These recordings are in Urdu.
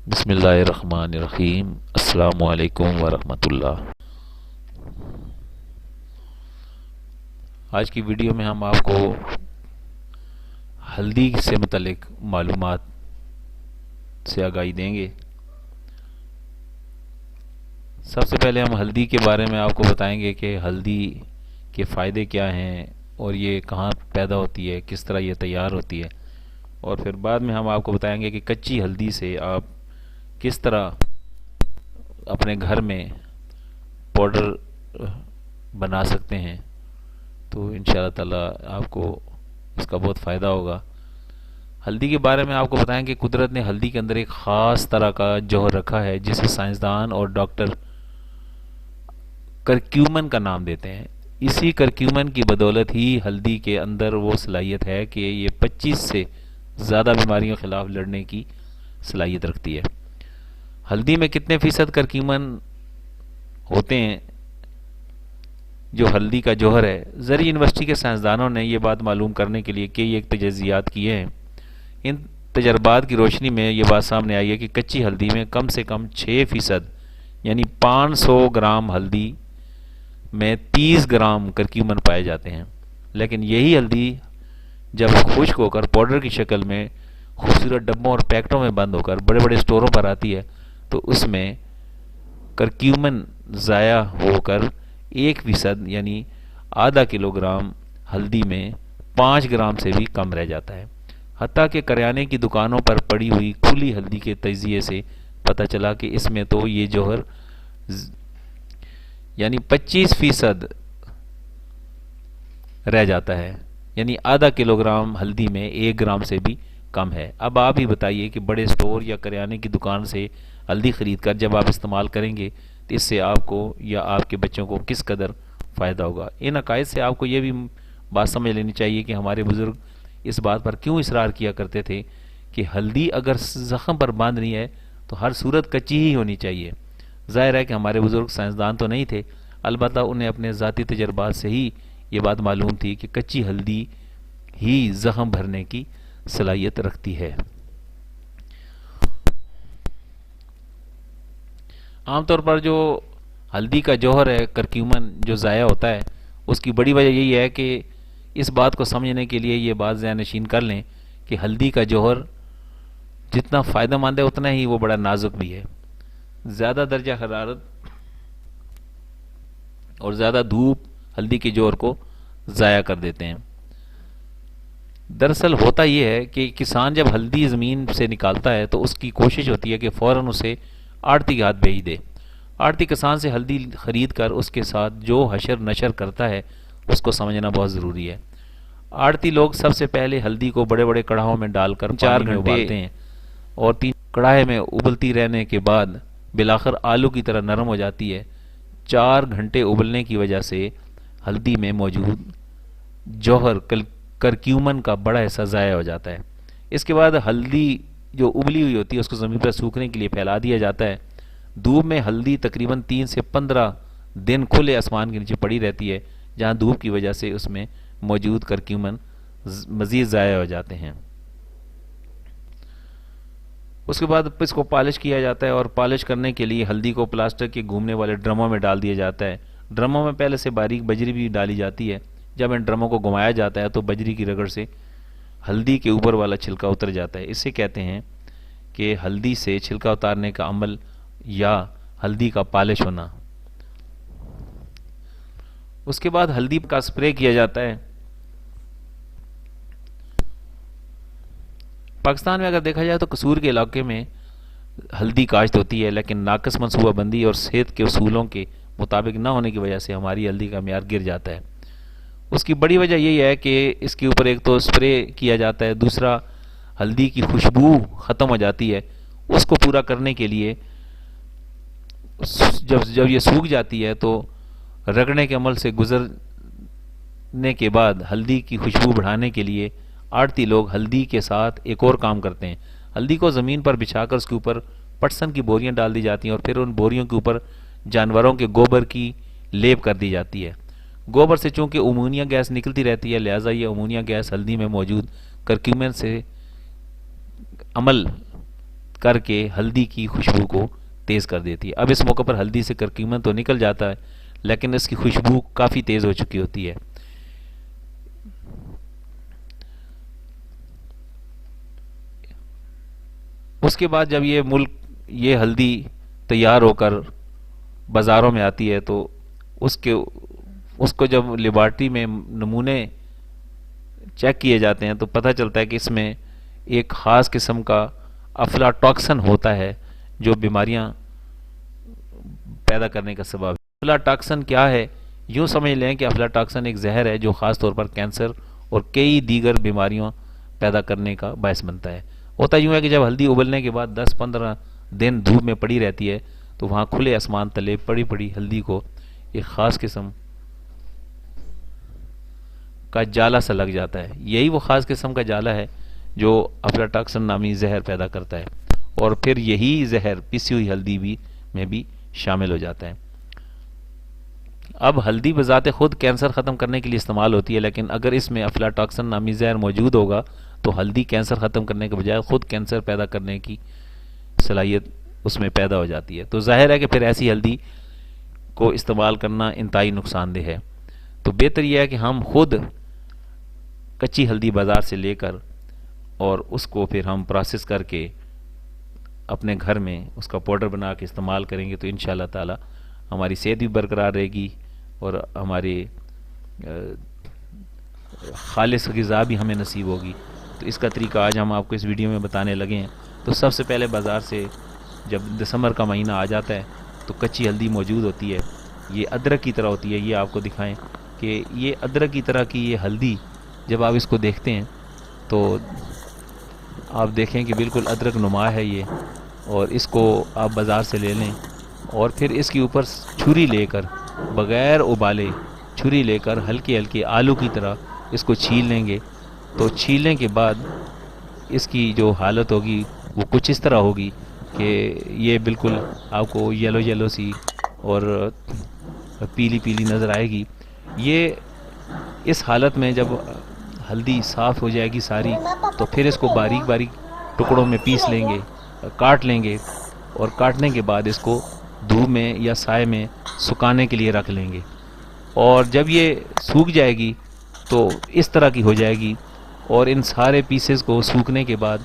بسم اللہ الرحمن الرحیم۔ السلام علیکم ورحمۃ اللہ۔ آج کی ویڈیو میں ہم آپ کو ہلدی سے متعلق معلومات سے آگاہی دیں گے۔ سب سے پہلے ہم ہلدی کے بارے میں آپ کو بتائیں گے کہ ہلدی کے فائدے کیا ہیں اور یہ کہاں پیدا ہوتی ہے، کس طرح یہ تیار ہوتی ہے، اور پھر بعد میں ہم آپ کو بتائیں گے کہ کچی ہلدی سے آپ کس طرح اپنے گھر میں پاؤڈر بنا سکتے ہیں۔ تو انشاءاللہ تعالی آپ کو اس کا بہت فائدہ ہوگا۔ ہلدی کے بارے میں آپ کو بتائیں کہ قدرت نے ہلدی کے اندر ایک خاص طرح کا جوہر رکھا ہے جسے سائنسدان اور ڈاکٹر کرکیومن کا نام دیتے ہیں۔ اسی کرکیومن کی بدولت ہی ہلدی کے اندر وہ صلاحیت ہے کہ یہ 25 سے زیادہ بیماریوں کے خلاف لڑنے کی صلاحیت رکھتی ہے۔ ہلدی میں کتنے فیصد کرکیومن ہوتے ہیں جو ہلدی کا جوہر ہے؟ زری یونیورسٹی کے سائنسدانوں نے یہ بات معلوم کرنے کے لیے کئی ایک تجزیات کیے ہیں۔ ان تجربات کی روشنی میں یہ بات سامنے آئی ہے کہ کچی ہلدی میں کم سے کم 6% یعنی 500 گرام ہلدی میں 30 گرام کرکیومن پائے جاتے ہیں، لیکن یہی ہلدی جب خشک ہو کر پاؤڈر کی شکل میں خوبصورت ڈبوں اور پیکٹوں میں بند ہو کر بڑے بڑے اسٹوروں پر آتی ہے تو اس میں کرکیومن ضائع ہو کر 1% یعنی آدھا کلو گرام ہلدی میں 5 گرام سے بھی کم رہ جاتا ہے۔ حتیٰ کہ کریانے کی دکانوں پر پڑی ہوئی کھلی ہلدی کے تجزیے سے پتہ چلا کہ اس میں تو یہ جوہر یعنی 25% رہ جاتا ہے، یعنی آدھا کلو گرام ہلدی میں 1 گرام سے بھی کم ہے۔ اب آپ ہی بتائیے کہ بڑے اسٹور یا کریانے کی دکان سے ہلدی خرید کر جب آپ استعمال کریں گے تو اس سے آپ کو یا آپ کے بچوں کو کس قدر فائدہ ہوگا۔ ان عقائد سے آپ کو یہ بھی بات سمجھ لینی چاہیے کہ ہمارے بزرگ اس بات پر کیوں اصرار کیا کرتے تھے کہ ہلدی اگر زخم پر باندھنی ہے تو ہر صورت کچی ہی ہونی چاہیے۔ ظاہر ہے کہ ہمارے بزرگ سائنسدان تو نہیں تھے، البتہ انہیں اپنے ذاتی تجربات سے ہی یہ بات معلوم تھی کہ کچی ہلدی ہی زخم بھرنے کی صلاحیت رکھتی ہے۔ عام طور پر جو ہلدی کا جوہر ہے کرکیومن جو ضائع ہوتا ہے، اس کی بڑی وجہ یہی ہے کہ اس بات کو سمجھنے کے لیے یہ بات ذہن نشین کر لیں کہ ہلدی کا جوہر جتنا فائدہ مند ہے اتنا ہی وہ بڑا نازک بھی ہے۔ زیادہ درجہ حرارت اور زیادہ دھوپ ہلدی کے جوہر کو ضائع کر دیتے ہیں۔ دراصل ہوتا یہ ہے کہ کسان جب ہلدی زمین سے نکالتا ہے تو اس کی کوشش ہوتی ہے کہ فوراً اسے آڑتی کے ہاتھ بھیج دے۔ آڑتی کسان سے ہلدی خرید کر اس کے ساتھ جو حشر نشر کرتا ہے اس کو سمجھنا بہت ضروری ہے۔ آڑتی لوگ سب سے پہلے ہلدی کو بڑے بڑے کڑاہوں میں ڈال کر 4 گھنٹے ابالتے ہیں اور 3 کڑاہے میں ابلتی رہنے کے بعد بالآخر آلو کی طرح نرم ہو جاتی ہے۔ 4 گھنٹے ابلنے کی وجہ سے ہلدی میں موجود جوہر کرکیومن کا بڑا حصہ ضائع ہو جاتا ہے۔ اس کے بعد ہلدی جو ابلی ہوئی ہوتی ہے اس کو زمین پر سوکھنے کے لیے پھیلا دیا جاتا ہے۔ دھوپ میں ہلدی تقریباً 3 سے 15 دن کھلے آسمان کے نیچے پڑی رہتی ہے، جہاں دھوپ کی وجہ سے اس میں موجود کرکیومن مزید ضائع ہو جاتے ہیں۔ اس کے بعد اس کو پالش کیا جاتا ہے اور پالش کرنے کے لیے ہلدی کو پلاسٹک کے گھومنے والے ڈرموں میں ڈال دیا جاتا ہے۔ ڈرموں میں پہلے سے باریک بجری بھی ڈالی جاتی ہے۔ جب ان ڈرموں کو گھمایا جاتا ہے تو بجری کی رگڑ سے ہلدی کے اوپر والا چھلکا اتر جاتا ہے۔ اسے کہتے ہیں کہ ہلدی سے چھلکا اتارنے کا عمل یا ہلدی کا پالش ہونا۔ اس کے بعد ہلدی کا سپرے کیا جاتا ہے۔ پاکستان میں اگر دیکھا جائے تو قصور کے علاقے میں ہلدی کاشت ہوتی ہے، لیکن ناقص منصوبہ بندی اور صحت کے اصولوں کے مطابق نہ ہونے کی وجہ سے ہماری ہلدی کا معیار گر جاتا ہے۔ اس کی بڑی وجہ یہی ہے کہ اس کے اوپر ایک تو سپرے کیا جاتا ہے، دوسرا ہلدی کی خوشبو ختم ہو جاتی ہے۔ اس کو پورا کرنے کے لیے جب یہ سوکھ جاتی ہے تو رگڑنے کے عمل سے گزرنے کے بعد ہلدی کی خوشبو بڑھانے کے لیے آڑتی لوگ ہلدی کے ساتھ ایک اور کام کرتے ہیں۔ ہلدی کو زمین پر بچھا کر اس کے اوپر پٹسن کی بوریاں ڈال دی جاتی ہیں اور پھر ان بوریوں کے اوپر جانوروں کے گوبر کی لیپ کر دی جاتی ہے۔ گوبر سے چونکہ امونیا گیس نکلتی رہتی ہے، لہٰذا یہ امونیا گیس ہلدی میں موجود کرکیومن سے عمل کر کے ہلدی کی خوشبو کو تیز کر دیتی ہے۔ اب اس موقع پر ہلدی سے کرکیومن تو نکل جاتا ہے لیکن اس کی خوشبو کافی تیز ہو چکی ہوتی ہے۔ اس کے بعد جب یہ ہلدی تیار ہو کر بازاروں میں آتی ہے تو اس کو جب لیبارٹری میں نمونے چیک کیے جاتے ہیں تو پتہ چلتا ہے کہ اس میں ایک خاص قسم کا افلاٹاکسن ہوتا ہے جو بیماریاں پیدا کرنے کا سبب ہے۔ افلاٹاکسن کیا ہے؟ یوں سمجھ لیں کہ افلاٹاکسن ایک زہر ہے جو خاص طور پر کینسر اور کئی دیگر بیماریوں پیدا کرنے کا باعث بنتا ہے۔ ہوتا یوں ہے کہ جب ہلدی ابلنے کے بعد 10-15 دن دھوپ میں پڑی رہتی ہے تو وہاں کھلے آسمان تلے پڑی پڑی ہلدی کو ایک خاص قسم کا جالا سا لگ جاتا ہے۔ یہی وہ خاص قسم کا جالا ہے جو افلاٹاکسن نامی زہر پیدا کرتا ہے اور پھر یہی زہر پسی ہوئی ہلدی میں بھی شامل ہو جاتا ہے۔ اب ہلدی بذات خود کینسر ختم کرنے کے لیے استعمال ہوتی ہے لیکن اگر اس میں افلاٹاکسن نامی زہر موجود ہوگا تو ہلدی کینسر ختم کرنے کے بجائے خود کینسر پیدا کرنے کی صلاحیت اس میں پیدا ہو جاتی ہے۔ تو ظاہر ہے کہ پھر ایسی ہلدی کو استعمال کرنا انتہائی نقصان دہ ہے۔ تو بہتر یہ ہے کہ ہم خود کچی ہلدی بازار سے لے کر اور اس کو پھر ہم پروسیس کر کے اپنے گھر میں اس کا پاؤڈر بنا کے استعمال کریں گے تو انشاءاللہ تعالی ہماری صحت بھی برقرار رہے گی اور ہماری خالص غذا بھی ہمیں نصیب ہوگی۔ تو اس کا طریقہ آج ہم آپ کو اس ویڈیو میں بتانے لگے ہیں۔ تو سب سے پہلے بازار سے جب دسمبر کا مہینہ آ جاتا ہے تو کچی ہلدی موجود ہوتی ہے، یہ ادرک کی طرح ہوتی ہے۔ یہ آپ کو دکھائیں کہ یہ ادرک کی طرح کی یہ ہلدی جب آپ اس کو دیکھتے ہیں تو آپ دیکھیں کہ بالکل ادرک نما ہے یہ، اور اس کو آپ بازار سے لے لیں اور پھر اس کے اوپر چھری لے کر بغیر ابالے چھری لے کر ہلکے ہلکے آلو کی طرح اس کو چھیل لیں گے۔ تو چھیلنے کے بعد اس کی جو حالت ہوگی وہ کچھ اس طرح ہوگی کہ یہ بالکل آپ کو یلو یلو سی اور پیلی پیلی نظر آئے گی۔ یہ اس حالت میں جب ہلدی صاف ہو جائے گی ساری تو پھر اس کو باریک باریک ٹکڑوں میں پیس لیں گے، کاٹ لیں گے اور کاٹنے کے بعد اس کو دھوپ میں یا سائے میں سکھانے کے لیے رکھ لیں گے۔ اور جب یہ سوکھ جائے گی تو اس طرح کی ہو جائے گی، اور ان سارے پیسز کو سوکھنے کے بعد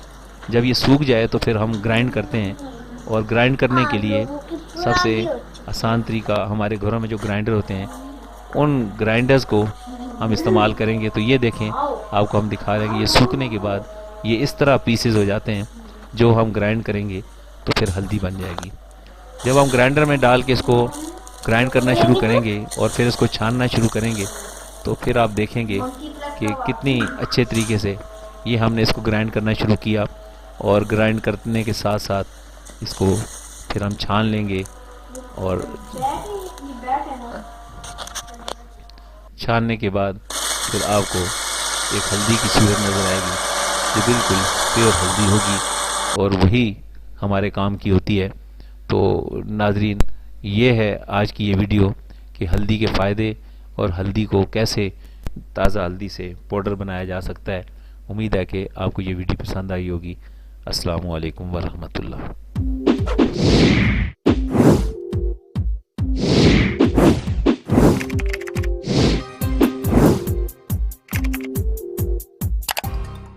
جب یہ سوکھ جائے تو پھر ہم گرائنڈ کرتے ہیں، اور گرائنڈ کرنے کے لیے سب سے آسان طریقہ ہمارے گھروں میں جو گرائنڈر ہوتے ہیں ان گرائنڈرز کو ہم استعمال کریں گے۔ تو یہ دیکھیں آپ کو ہم دکھا رہے ہیں کہ یہ سوکھنے کے بعد یہ اس طرح پیسز ہو جاتے ہیں جو ہم گرائنڈ کریں گے تو پھر ہلدی بن جائے گی۔ جب ہم گرائنڈر میں ڈال کے اس کو گرائنڈ کرنا شروع کریں گے اور پھر اس کو چھاننا شروع کریں گے تو پھر آپ دیکھیں گے کہ کتنی اچھے طریقے سے یہ ہم نے اس کو گرائنڈ کرنا شروع کیا، اور گرائنڈ کرنے کے ساتھ ساتھ اس کو پھر ہم چھان لیں گے، اور چھاننے کے بعد پھر آپ کو ایک ہلدی کی صورت نظر آئے گی جو بالکل پیور ہلدی ہوگی اور وہی ہمارے کام کی ہوتی ہے۔ تو ناظرین، یہ ہے آج کی یہ ویڈیو کہ ہلدی کے فائدے اور ہلدی کو کیسے تازہ ہلدی سے پاؤڈر بنایا جا سکتا ہے۔ امید ہے کہ آپ کو یہ ویڈیو پسند آئی ہوگی۔ السلام علیکم ورحمۃ اللہ۔